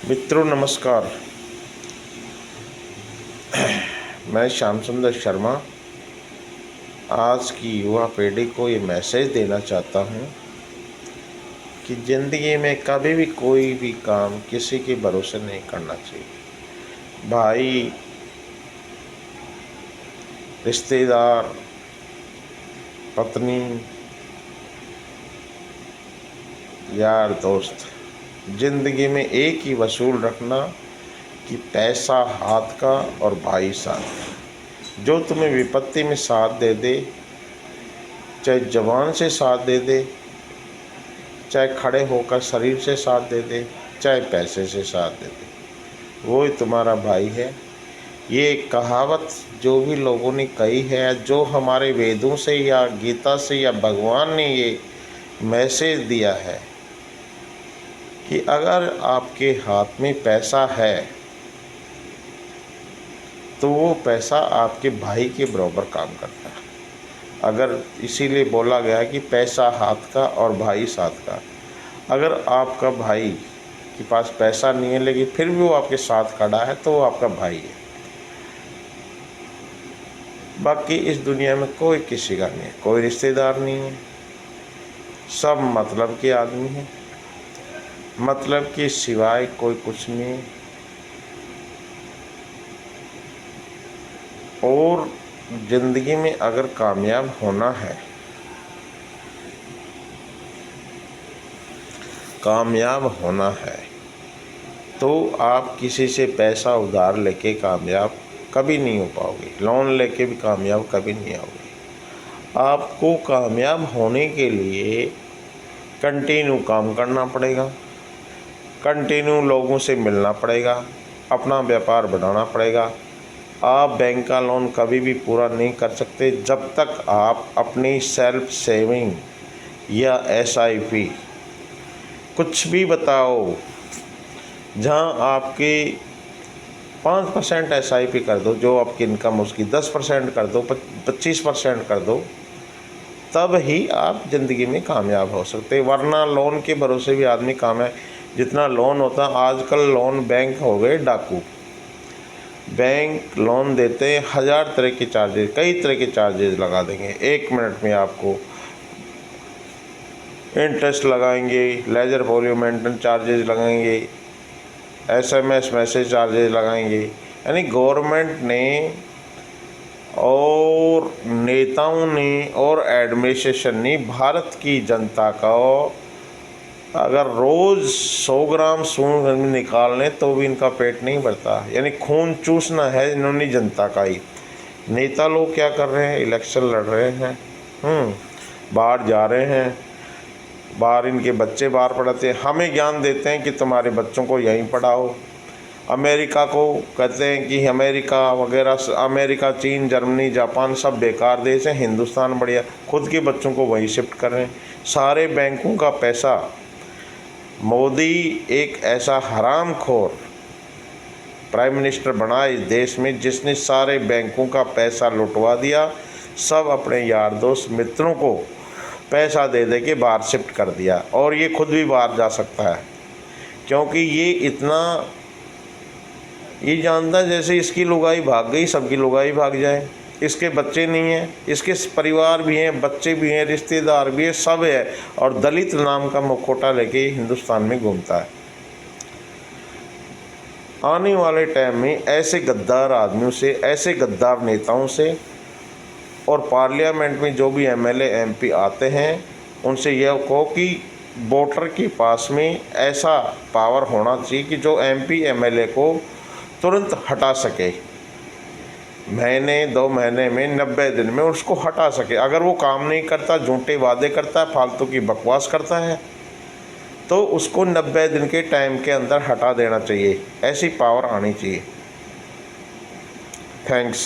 मित्रों नमस्कार। मैं श्याम सुंदर शर्मा आज की युवा पीढ़ी को ये मैसेज देना चाहता हूँ कि ज़िंदगी में कभी भी कोई भी काम किसी के भरोसे नहीं करना चाहिए। भाई, रिश्तेदार, पत्नी, यार दोस्त, ज़िंदगी में एक ही वसूल रखना कि पैसा हाथ का और भाई साथ का। जो तुम्हें विपत्ति में साथ दे दे, चाहे जवान से साथ दे दे, चाहे खड़े होकर शरीर से साथ दे दे, चाहे पैसे से साथ दे दे, वो ही तुम्हारा भाई है। ये कहावत जो भी लोगों ने कही है, जो हमारे वेदों से या गीता से या भगवान ने ये मैसेज दिया है कि अगर आपके हाथ में पैसा है तो वो पैसा आपके भाई के बराबर काम करता है। अगर इसीलिए बोला गया कि पैसा हाथ का और भाई साथ का। अगर आपका भाई के पास पैसा नहीं है लेकिन फिर भी वो आपके साथ खड़ा है तो वो आपका भाई है। बाकी इस दुनिया में कोई किसी का नहीं है, कोई रिश्तेदार नहीं है, सब मतलब के आदमी हैं। मतलब के सिवाय कोई कुछ नहीं है। और ज़िंदगी में अगर कामयाब होना है, तो आप किसी से पैसा उधार लेके कामयाब कभी नहीं हो पाओगे। लोन लेके भी कामयाब कभी नहीं आओगे। आपको कामयाब होने के लिए कंटिन्यू काम करना पड़ेगा, कंटिन्यू लोगों से मिलना पड़ेगा, अपना व्यापार बढ़ाना पड़ेगा। आप बैंक का लोन कभी भी पूरा नहीं कर सकते जब तक आप अपनी सेल्फ सेविंग या SIP कुछ भी बताओ, जहां आपकी 5% SIP कर दो, जो आपकी इनकम उसकी 10% कर दो, 25% कर दो, तब ही आप ज़िंदगी में कामयाब हो सकते। वरना लोन के भरोसे भी आदमी कामयाब, जितना लोन होता, आजकल लोन बैंक हो गए डाकू। बैंक लोन देते हैं, 1000 तरह के चार्जेस, कई तरह के चार्जेस लगा देंगे। 1 मिनट में आपको इंटरेस्ट लगाएंगे, लेजर फॉलियो मेंटेन चार्जेस लगाएंगे, SMS मैसेज चार्जेस लगाएंगे। यानी गवर्नमेंट ने और नेताओं ने और एडमिनिस्ट्रेशन ने भारत की जनता को अगर रोज़ 100 ग्राम खून निकाल लें तो भी इनका पेट नहीं भरता। यानी खून चूसना है इन्होंने जनता का ही। नेता लोग क्या कर रहे हैं? इलेक्शन लड़ रहे हैं, बाहर जा रहे हैं, बाहर इनके बच्चे बाहर पढ़ाते हैं, हमें ज्ञान देते हैं कि तुम्हारे बच्चों को यहीं पढ़ाओ। अमेरिका को कहते हैं कि अमेरिका वगैरह, अमेरिका, चीन, जर्मनी, जापान सब बेकार देश हैं, हिंदुस्तान बढ़िया। खुद के बच्चों को वहीं शिफ्ट कर रहे हैं। सारे बैंकों का पैसा, मोदी एक ऐसा हरामखोर प्राइम मिनिस्टर बना इस देश में जिसने सारे बैंकों का पैसा लुटवा दिया। सब अपने यार दोस्त मित्रों को पैसा दे दे के बाहर शिफ्ट कर दिया। और ये खुद भी बाहर जा सकता है क्योंकि ये जानता है जैसे इसकी लुगाई भाग गई सबकी लुगाई भाग जाए। इसके बच्चे नहीं हैं, इसके परिवार भी हैं, बच्चे भी हैं, रिश्तेदार भी हैं, सब है। और दलित नाम का मुखौटा लेके हिंदुस्तान में घूमता है। आने वाले टाइम में ऐसे गद्दार आदमियों से, ऐसे गद्दार नेताओं से और पार्लियामेंट में जो भी MLA MP आते हैं उनसे यह कहो कि वोटर के पास में ऐसा पावर होना चाहिए कि जो MP MLA को तुरंत हटा सके। महीने 2 महीने में, 90 दिन में उसको हटा सके। अगर वो काम नहीं करता, झूठे वादे करता है, फालतू की बकवास करता है, तो उसको 90 दिन के टाइम के अंदर हटा देना चाहिए। ऐसी पावर आनी चाहिए। थैंक्स।